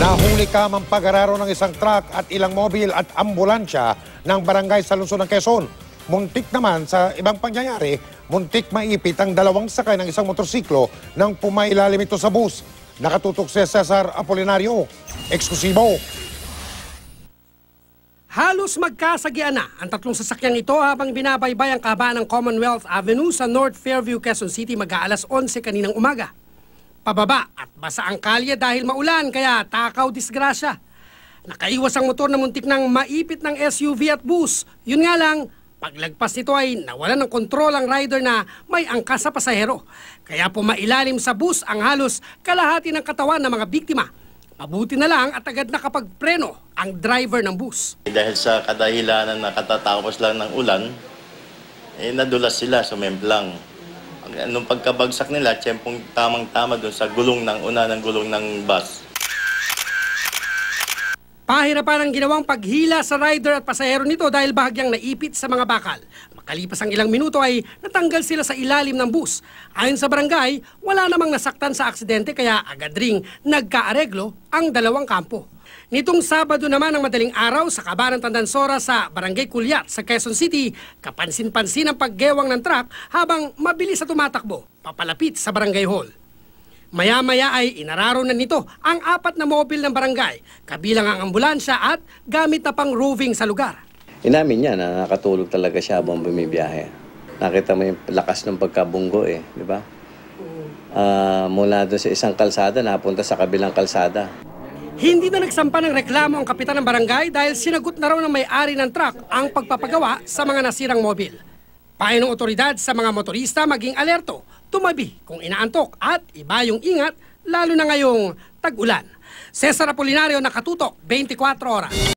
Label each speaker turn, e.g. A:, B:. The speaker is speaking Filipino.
A: Nahuli ka mang pag-araro ng isang truck at ilang mobil at ambulansya ng barangay sa lungsod ng Quezon. Muntik naman sa ibang pangyayari, muntik maipit ang dalawang sakay ng isang motorsiklo nang pumailalim ito sa bus. Nakatutok si Cesar Apolinario. Eksklusibo.
B: Halos magkasagian na ang tatlong sasakyang ito habang binabaybay ang kahabaan ng Commonwealth Avenue sa North Fairview, Quezon City mag-aalas 11 kaninang umaga. Pababa at basa ang kalye dahil maulan kaya takaw disgrasya. Nakaiwas ang motor na muntik nang maipit ng SUV at bus. Yun nga lang, paglagpas nito ay nawalan ng kontrol ang rider na may angkas sa pasahero. Kaya pumailalim sa bus ang halos kalahati ng katawan ng mga biktima. Mabuti na lang at agad nakapagpreno ang driver ng bus.
C: Dahil sa kadahilanan na katatapos lang ng ulan, nadulas sila, sumemplang. Nung pagkabagsak nila, tiyempong tamang-tama doon sa gulong ng gulong ng bus.
B: Pahirapan ang ginawang paghila sa rider at pasahero nito dahil bahagyang naipit sa mga bakal. Makalipas ang ilang minuto ay natanggal sila sa ilalim ng bus. Ayon sa barangay, wala namang nasaktan sa aksidente kaya agad ring nagkaareglo ang dalawang kampo. Nitong Sabado naman ng madaling araw sa Kabaran Tandansora sa Barangay Culiat sa Quezon City, kapansin-pansin ang paggewang ng truck habang mabilis sa tumatakbo, papalapit sa barangay hall. Maya-maya ay inararo na nito ang 4 na mobil ng barangay, kabilang ang ambulansya at gamit na pang roving sa lugar.
D: Inamin niya na nakatulog talaga siya habang bumibiyahe. Nakita mo yung lakas ng pagkabunggo di ba? Mula doon sa isang kalsada, napunta sa kabilang kalsada.
B: Hindi na nagsampa ng reklamo ang kapitan ng barangay dahil sinagot na raw ng may-ari ng truck ang pagpapagawa sa mga nasirang mobil. Payo ng otoridad sa mga motorista maging alerto, tumabi kung inaantok at iba yung ingat lalo na ngayong tag-ulan. Cesar Apolinario, nakatutok, 24 oras.